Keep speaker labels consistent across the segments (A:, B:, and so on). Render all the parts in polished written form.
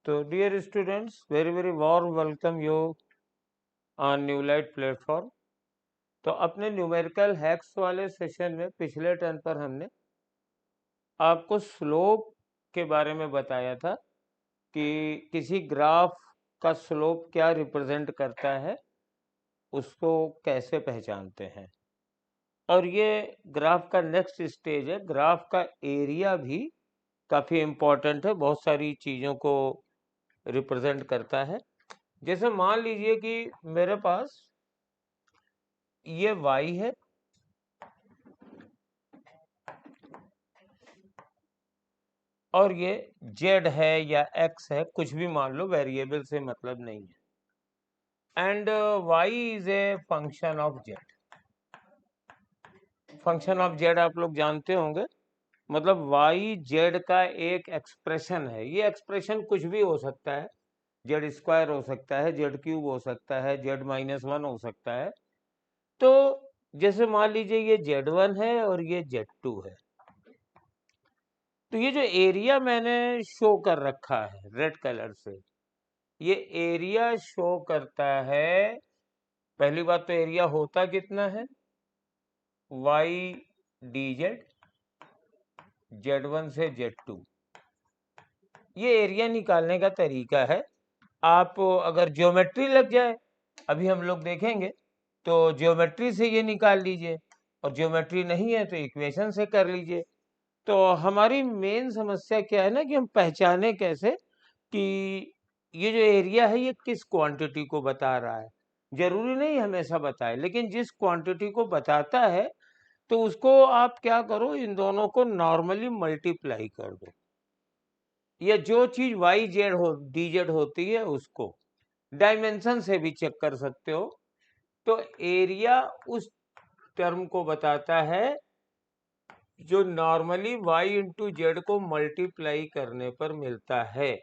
A: So dear students, very warm welcome you on New Light platform. तो अपने numerical hacks वाले session में पिछले टर्न पर हमने आपको स्लोप के बारे में बताया था कि किसी ग्राफ का स्लोप क्या रिप्रेजेंट करता है, उसको कैसे पहचानते हैं। और ये ग्राफ का नेक्स्ट स्टेज है। ग्राफ का एरिया भी काफ़ी इम्पोर्टेंट है, बहुत सारी चीज़ों को रिप्रेजेंट करता है। जैसे मान लीजिए कि मेरे पास ये y है और ये z है या x है, कुछ भी मान लो, वेरिएबल से मतलब नहीं है। And y is a function of z। Function of z आप लोग जानते होंगे, मतलब y z का एक एक्सप्रेशन है। ये एक्सप्रेशन कुछ भी हो सकता है, z स्क्वायर हो सकता है, z क्यूब हो सकता है, z-1 हो सकता है। तो जैसे मान लीजिए ये z1 है और ये z2 है, तो ये जो एरिया मैंने शो कर रखा है रेड कलर से, ये एरिया शो करता है। पहली बात तो एरिया होता कितना है, y dz, z1 से z2। ये एरिया निकालने का तरीका है। आप अगर ज्योमेट्री लग जाए, अभी हम लोग देखेंगे, तो ज्योमेट्री से ये निकाल लीजिए, और ज्योमेट्री नहीं है तो इक्वेशन से कर लीजिए। तो हमारी मेन समस्या क्या है ना, कि हम पहचाने कैसे कि ये जो एरिया है ये किस क्वांटिटी को बता रहा है। जरूरी नहीं हमेशा बताए, लेकिन जिस क्वांटिटी को बताता है तो उसको आप क्या करो, इन दोनों को नॉर्मली मल्टीप्लाई कर दो, या जो चीज वाई जेड हो डीजेड होती है उसको डायमेंशन से भी चेक कर सकते हो। तो एरिया उस टर्म को बताता है जो नॉर्मली y इंटू जेड को मल्टीप्लाई करने पर मिलता है,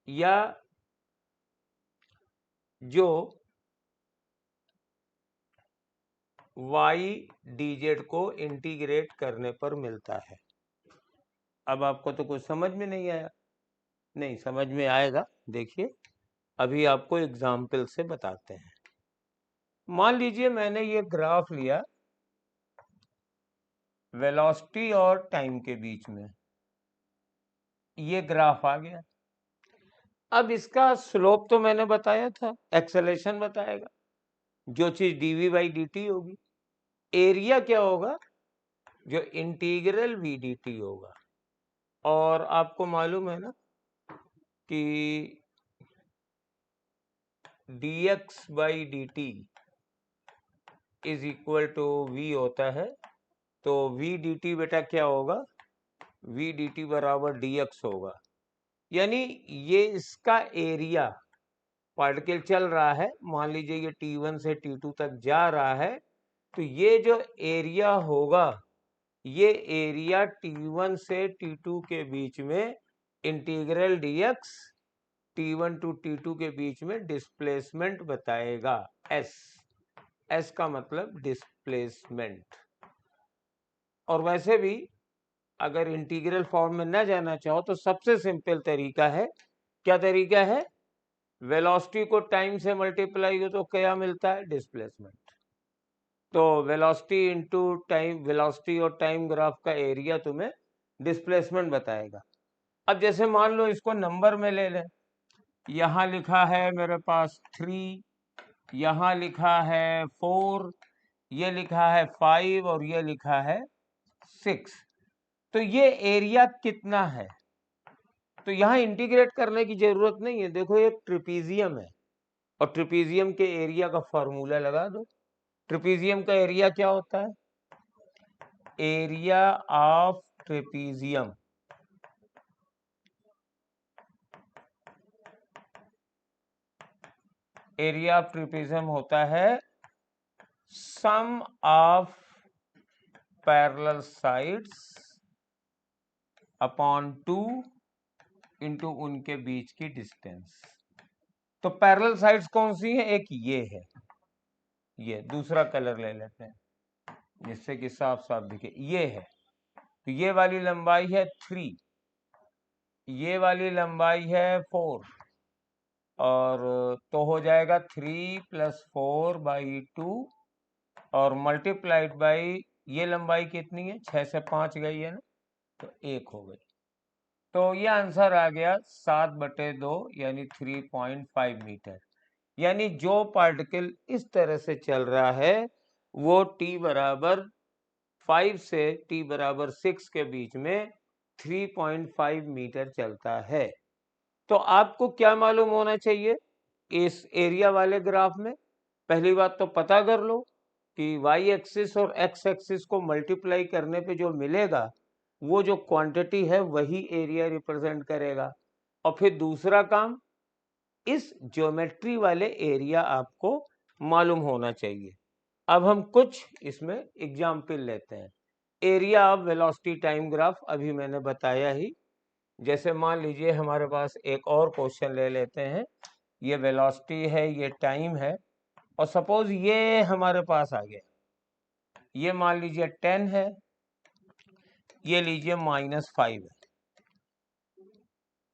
A: या जो y dz को इंटीग्रेट करने पर मिलता है। अब आपको तो कुछ समझ में नहीं आया? नहीं समझ में आएगा, देखिए अभी आपको एग्जाम्पल से बताते हैं। मान लीजिए मैंने ये ग्राफ लिया वेलोसिटी और टाइम के बीच में, ये ग्राफ आ गया। अब इसका स्लोप तो मैंने बताया था, एक्सेलेरेशन बताएगा, जो चीज dv बाई dt होगी। एरिया क्या होगा, जो इंटीग्रल v dt होगा। और आपको मालूम है ना कि dx by dt is equal to v होता है। तो v dt बेटा क्या होगा, v dt बराबर dx होगा। यानी ये इसका एरिया, पार्टिकल चल रहा है, मान लीजिए ये t1 से t2 तक जा रहा है, तो ये जो एरिया होगा, ये एरिया t1 से t2 के बीच में integral dx, t1 to t2 के बीच में डिस्प्लेसमेंट बताएगा, s का मतलब डिस्प्लेसमेंट। और वैसे भी अगर इंटीग्रल फॉर्म में न जाना चाहो तो सबसे सिंपल तरीका है, क्या तरीका है, वेलोसिटी को टाइम से मल्टीप्लाई हो तो क्या मिलता है, डिस्प्लेसमेंट। तो वेलोसिटी इंटू टाइम, वेलोसिटी और टाइम ग्राफ का एरिया तुम्हें डिस्प्लेसमेंट बताएगा। अब जैसे मान लो इसको नंबर में ले लें, यहाँ लिखा है मेरे पास 3, यहाँ लिखा है 4, ये लिखा है 5 और ये लिखा है 6। तो ये एरिया कितना है, तो यहाँ इंटीग्रेट करने की जरूरत नहीं है। देखो एक ट्रिपीजियम है, और ट्रिपीजियम के एरिया का फॉर्मूला लगा दो। ट्रिपीजियम का एरिया क्या होता है, area of trapezium, area of trapezium होता है sum of parallel sides upon 2 into उनके बीच की डिस्टेंस। तो पैरेलल साइड्स कौन सी है, एक ये है, ये दूसरा कलर ले लेते हैं जिससे कि साफ साफ दिखे, ये है। तो ये वाली लंबाई है 3, ये वाली लंबाई है 4 और तो हो जाएगा 3 + 4/2 और मल्टीप्लाइड बाई ये लंबाई कितनी है, 6 से 5 गई है ना, तो 1 हो गई। तो ये आंसर आ गया 7/2 यानी 3.5 मीटर। यानी जो पार्टिकल इस तरह से चल रहा है वो t बराबर 5 से t बराबर 6 के बीच में 3.5 मीटर चलता है। तो आपको क्या मालूम होना चाहिए इस एरिया वाले ग्राफ में? पहली बात तो पता कर लो कि y एक्सिस और x एक्सिस को मल्टीप्लाई करने पे जो मिलेगा वो जो क्वांटिटी है वही एरिया रिप्रेजेंट करेगा। और फिर दूसरा काम, इस ज्योमेट्री वाले एरिया आपको मालूम होना चाहिए। अब हम कुछ इसमें एग्जाम्पल लेते हैं। Area of velocity time graph अभी मैंने बताया ही। जैसे मान लीजिए हमारे पास एक और क्वेश्चन ले लेते हैं। ये वेलोसिटी है, ये टाइम है और सपोज ये हमारे पास आ गया। ये मान लीजिए 10 है, ये लीजिए -5 है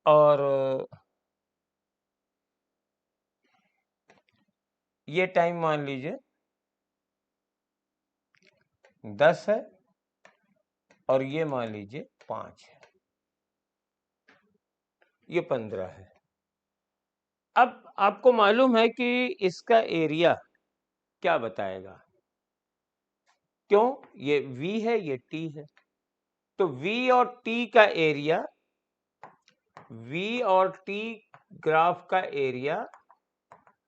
A: और ये टाइम मान लीजिए 10 है और ये मान लीजिए 5 है, ये 15 है। अब आपको मालूम है कि इसका एरिया क्या बताएगा? क्यों? ये v है, ये t है, तो v और t का एरिया, v और t ग्राफ का एरिया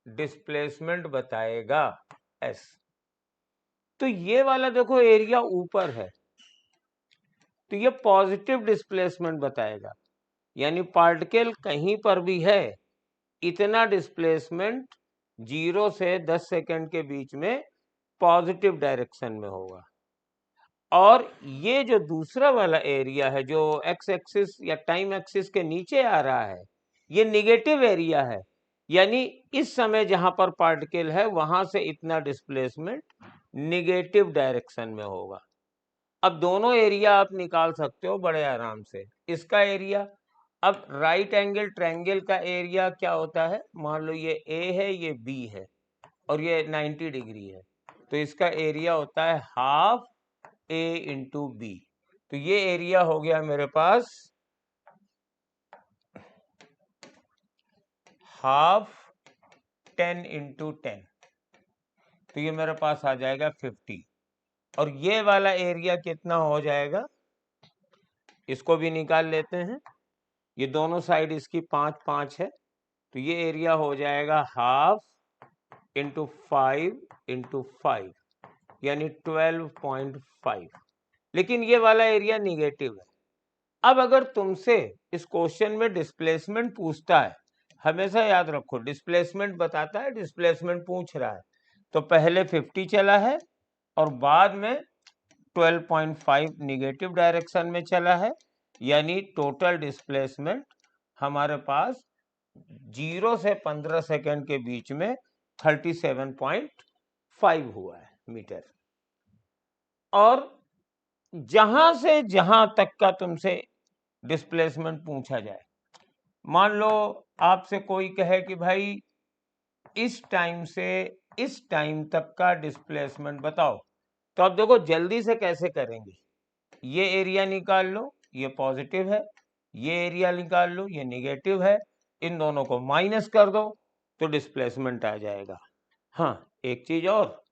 A: डिस्प्लेसमेंट बताएगा s। तो ये वाला देखो एरिया ऊपर है तो ये पॉजिटिव डिस्प्लेसमेंट बताएगा, यानी पार्टिकल कहीं पर भी है इतना डिस्प्लेसमेंट 0 से 10 सेकंड के बीच में पॉजिटिव डायरेक्शन में होगा। और ये जो दूसरा वाला एरिया है जो एक्स एक्सिस या टाइम एक्सिस के नीचे आ रहा है, ये निगेटिव एरिया है, यानी इस समय जहां पर पार्टिकल है वहां से इतना डिस्प्लेसमेंट निगेटिव डायरेक्शन में होगा। अब दोनों एरिया आप निकाल सकते हो बड़े आराम से। इसका एरिया, अब राइट एंगल ट्रायंगल का एरिया क्या होता है? मान लो ये ए है, ये बी है और ये 90 डिग्री है, तो इसका एरिया होता है हाफ a इंटू बी। तो ये एरिया हो गया मेरे पास हाफ 10 इंटू 10, तो ये मेरे पास आ जाएगा 50। और ये वाला एरिया कितना हो जाएगा, इसको भी निकाल लेते हैं। ये दोनों साइड इसकी 5-5 है, तो ये एरिया हो जाएगा हाफ इंटू 5 इंटू 5 यानी 12.5। लेकिन ये वाला एरिया निगेटिव है। अब अगर तुमसे इस क्वेश्चन में डिस्प्लेसमेंट पूछता है, हमेशा याद रखो डिस्प्लेसमेंट बताता है, डिस्प्लेसमेंट पूछ रहा है, तो पहले 50 चला है और बाद में 12.5 निगेटिव डायरेक्शन में चला है, यानी टोटल डिस्प्लेसमेंट हमारे पास 0 से 15 सेकंड के बीच में 37.5 हुआ है मीटर। और जहां से जहां तक का तुमसे डिस्प्लेसमेंट पूछा जाए, मान लो आपसे कोई कहे कि भाई इस टाइम से इस टाइम तक का डिस्प्लेसमेंट बताओ, तो आप देखो जल्दी से कैसे करेंगे। ये एरिया निकाल लो, ये पॉजिटिव है, ये एरिया निकाल लो, ये निगेटिव है, इन दोनों को माइनस कर दो तो डिस्प्लेसमेंट आ जाएगा। हाँ, एक चीज और,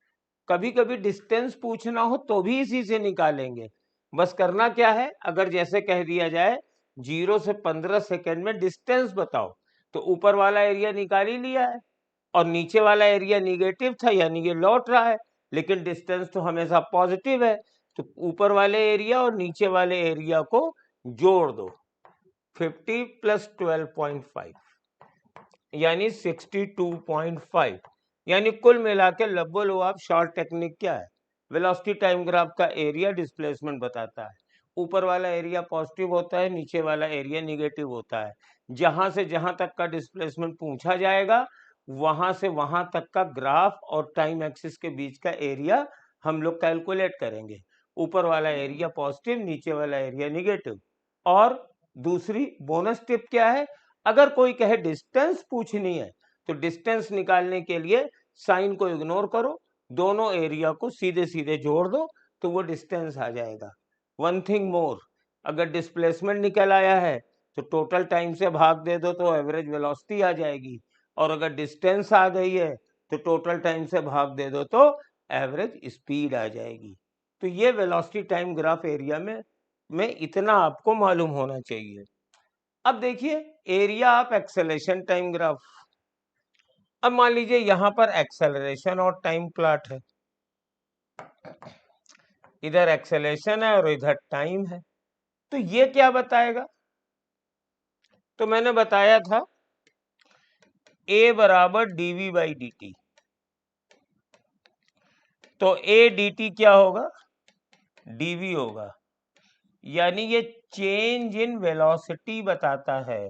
A: कभी कभी डिस्टेंस पूछना हो तो भी इसी से निकालेंगे। बस करना क्या है, अगर जैसे कह दिया जाए 0 से 15 सेकंड में डिस्टेंस बताओ, तो ऊपर वाला एरिया निकाल ही लिया है और नीचे वाला एरिया निगेटिव था यानी ये लौट रहा है, लेकिन डिस्टेंस तो हमेशा पॉजिटिव है, तो ऊपर वाले एरिया और नीचे वाले एरिया को जोड़ दो। 50 + 12.5 यानी 62.5, यानी कुल मिला के लब्बो लोआब शॉर्ट टेक्निक क्या है, वेलोसिटी टाइम ग्राफ का एरिया डिस्प्लेसमेंट बताता है। ऊपर वाला एरिया पॉजिटिव होता है, नीचे वाला एरिया निगेटिव होता है। जहां से जहां तक का डिस्प्लेसमेंट पूछा जाएगा वहां से वहां तक का ग्राफ और टाइम एक्सिस के बीच का एरिया हम लोग कैलकुलेट करेंगे। ऊपर वाला एरिया पॉजिटिव, नीचे वाला एरिया निगेटिव। और दूसरी बोनस टिप क्या है, अगर कोई कहे डिस्टेंस पूछनी है तो डिस्टेंस निकालने के लिए साइन को इग्नोर करो, दोनों एरिया को सीधे सीधे जोड़ दो तो वो डिस्टेंस आ जाएगा। वन थिंग मोर, अगर डिस्प्लेसमेंट निकल आया है तो टोटल टाइम से भाग दे दो तो एवरेज वेलोसिटी आ जाएगी, और अगर डिस्टेंस आ गई है तो टोटल टाइम से भाग दे दो तो एवरेज स्पीड आ जाएगी। तो ये वेलोसिटी टाइम ग्राफ एरिया में इतना आपको मालूम होना चाहिए। अब देखिए area of acceleration time graph. अब मान लीजिए यहां पर एक्सेलरेशन और टाइम प्लॉट है, इधर एक्सेलरेशन है और इधर टाइम है, तो ये क्या बताएगा, तो मैंने बताया था a बराबर dv बाई dt, तो a dt क्या होगा, dv होगा, यानी ये चेंज इन वेलोसिटी बताता है।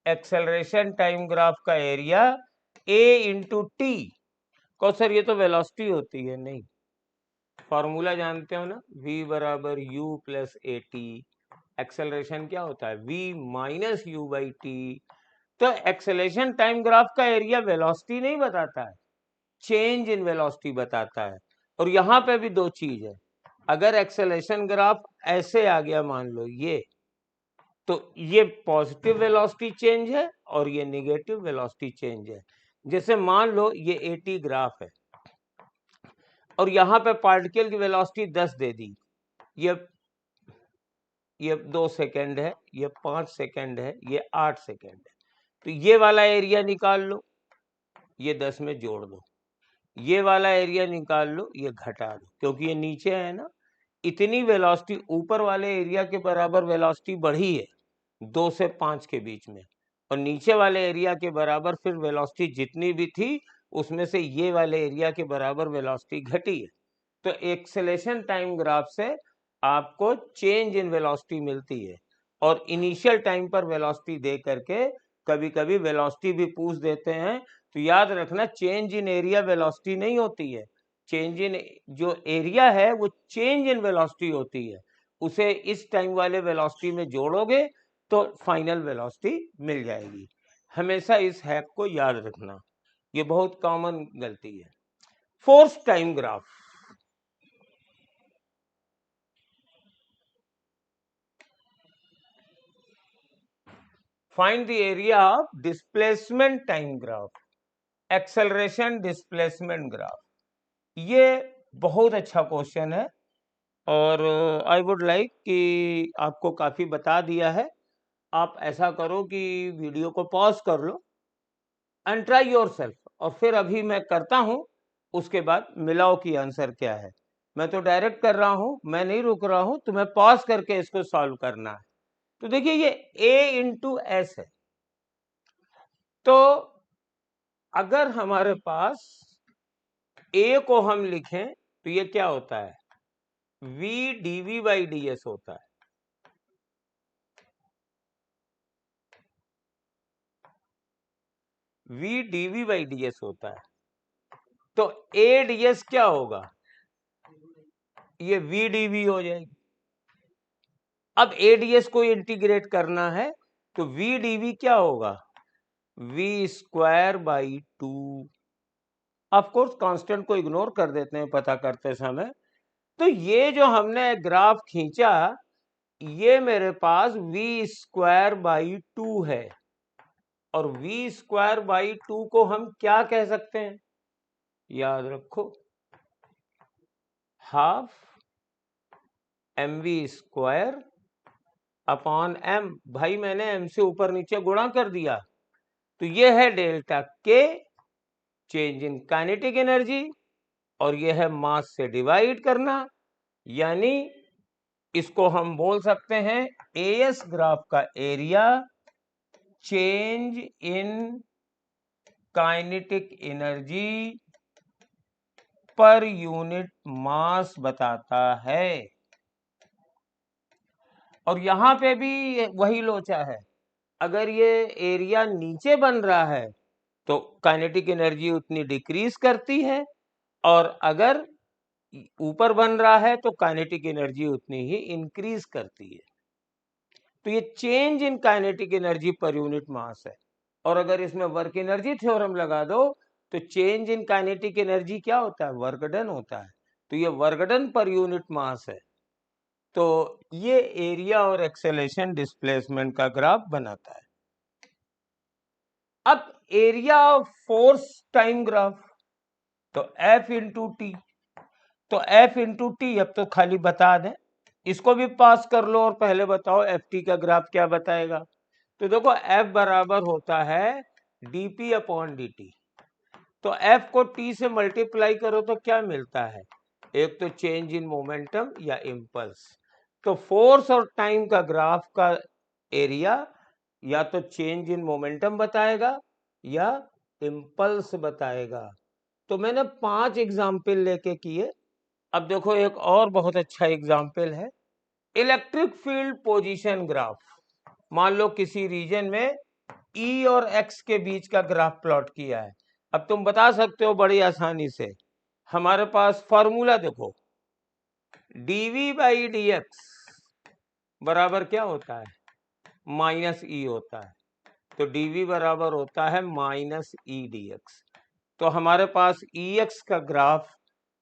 A: एक्सेलरेशन टाइम ग्राफ का एरिया a इंटू टी, को सर ये तो वेलोसिटी होती है, नहीं, फॉर्मूला जानते हो ना, v बराबर u plus A T, acceleration क्या होता है v minus you by T. तो एक्सेलरेशन टाइम ग्राफ का एरिया वेलोसिटी नहीं बताता है, चेंज इन वेलोसिटी बताता है। और यहां पे भी दो चीज है, अगर एक्सेलरेशन ग्राफ ऐसे आ गया मान लो ये, तो ये पॉजिटिव वेलोसिटी चेंज है और ये निगेटिव वेलोसिटी चेंज है। जैसे मान लो ये 80 ग्राफ है और यहाँ पे पार्टिकल की वेलोसिटी 10 दे दी, ये 2 सेकेंड है, ये 5 सेकेंड है, ये 8 सेकेंड है, तो ये वाला एरिया निकाल लो, ये 10 में जोड़ दो, ये वाला एरिया निकाल लो, ये घटा दो, क्योंकि ये नीचे है ना, इतनी वेलोसिटी ऊपर वाले एरिया के बराबर वेलोसिटी बढ़ी है 2 से 5 के बीच में, और नीचे वाले एरिया के बराबर फिर वेलोसिटी जितनी भी थी उसमें से ये वाले एरिया के बराबर वेलोसिटी घटी है। तो एक्सेलरेशन टाइम ग्राफ से आपको चेंज इन वेलोसिटी मिलती है, और इनिशियल टाइम पर वेलोसिटी दे करके कभी कभी वेलोसिटी भी पूछ देते हैं, तो याद रखना चेंज इन एरिया वेलोसिटी नहीं होती है, चेंज इन जो एरिया है वो चेंज इन वेलोसिटी होती है, उसे इस टाइम वाले वेलोसिटी में जोड़ोगे तो फाइनल वेलोसिटी मिल जाएगी। हमेशा इस हैक को याद रखना, ये बहुत कॉमन गलती है। Force time graph, find the area of displacement time graph, acceleration displacement graph. ये बहुत अच्छा क्वेश्चन है और आई वुड लाइक कि आपको काफी बता दिया है। आप ऐसा करो कि वीडियो को पॉज कर लो एंड ट्राई योरसेल्फ, और फिर अभी मैं करता हूं, उसके बाद मिलाओ कि आंसर क्या है। मैं तो डायरेक्ट कर रहा हूं, मैं नहीं रुक रहा हूं, तुम्हें पॉज करके इसको सॉल्व करना है। तो देखिए ये a इंटू एस है, तो अगर हमारे पास a को हम लिखें तो ये क्या होता है, v dv बाई ds होता है, v dv बाई ds होता है, तो a ds क्या होगा, ये v dv हो जाएगी। अब a ds को इंटीग्रेट करना है तो v dv क्या होगा, v square by 2, of course constant को इग्नोर कर देते हैं पता करते समय। तो ये जो हमने ग्राफ खींचा ये मेरे पास v स्क्वायर बाई 2 है, और v स्क्वायर बाई 2 को हम क्या कह सकते हैं, याद रखो half mv square upon m, भाई मैंने m से ऊपर नीचे गुणा कर दिया, तो ये है delta k, change in kinetic energy, और ये है मास से डिवाइड करना, यानी इसको हम बोल सकते हैं एएस ग्राफ का area change in kinetic energy per unit mass बताता है। और यहां पे भी वही लोचा है, अगर ये एरिया नीचे बन रहा है तो काइनेटिक एनर्जी उतनी डिक्रीज करती है, और अगर ऊपर बन रहा है तो काइनेटिक एनर्जी उतनी ही इंक्रीज करती है। तो ये change in kinetic energy per unit mass है। और अगर इसमें वर्क एनर्जी थ्योरम लगा दो तो चेंज इन काइनेटिक एनर्जी क्या होता है, वर्क डन होता है। तो ये work done per unit mass है। तो ये एरिया और एक्सेलेरेशन डिस्प्लेसमेंट का ग्राफ बनाता है। अब area of force time graph, तो F इंटू टी, तो F इंटू टी अब तो खाली बता दें, इसको भी पास कर लो और पहले बताओ Ft का ग्राफ क्या बताएगा। तो देखो F बराबर होता है dP अपॉन dt। तो F को T से मल्टीप्लाई करो तो क्या मिलता है, एक तो चेंज इन मोमेंटम या इम्पल्स। तो फोर्स और टाइम का ग्राफ का एरिया या तो चेंज इन मोमेंटम बताएगा या इम्पल्स बताएगा। तो मैंने 5 एग्जाम्पल लेके किए। अब देखो एक और बहुत अच्छा एग्जाम्पल है, इलेक्ट्रिक फील्ड पोजीशन ग्राफ। मान लो किसी रीजन में E और X के बीच का ग्राफ प्लॉट किया है। अब तुम बता सकते हो बड़ी आसानी से, हमारे पास फॉर्मूला देखो, dV बाई dx बराबर क्या होता है, माइनस ई होता है। तो dV बराबर होता है माइनस ई dx। तो हमारे पास Ex का ग्राफ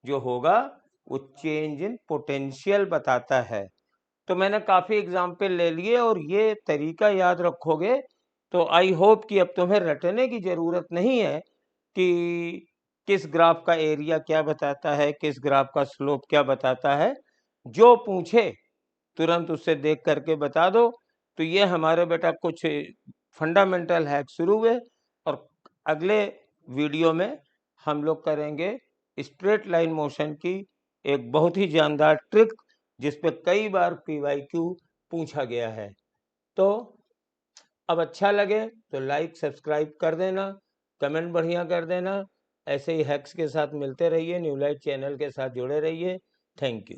A: जो होगा वो चेंज इन पोटेंशियल बताता है। तो मैंने काफी एग्जाम्पल ले लिए और ये तरीका याद रखोगे तो आई होप कि अब तुम्हें रटने की जरूरत नहीं है कि किस ग्राफ का एरिया क्या बताता है, किस ग्राफ का स्लोप क्या बताता है। जो पूछे तुरंत उससे देख करके बता दो। तो ये हमारे बेटा कुछ फंडामेंटल हैक शुरू हुए और अगले वीडियो में हम लोग करेंगे स्ट्रेट लाइन मोशन की एक बहुत ही जानदार ट्रिक जिस पे कई बार PYQ पूछा गया है। तो अब अच्छा लगे तो लाइक सब्सक्राइब कर देना, कमेंट बढ़िया कर देना। ऐसे ही हैक्स के साथ मिलते रहिए, न्यू लाइट चैनल के साथ जुड़े रहिए। Thank you.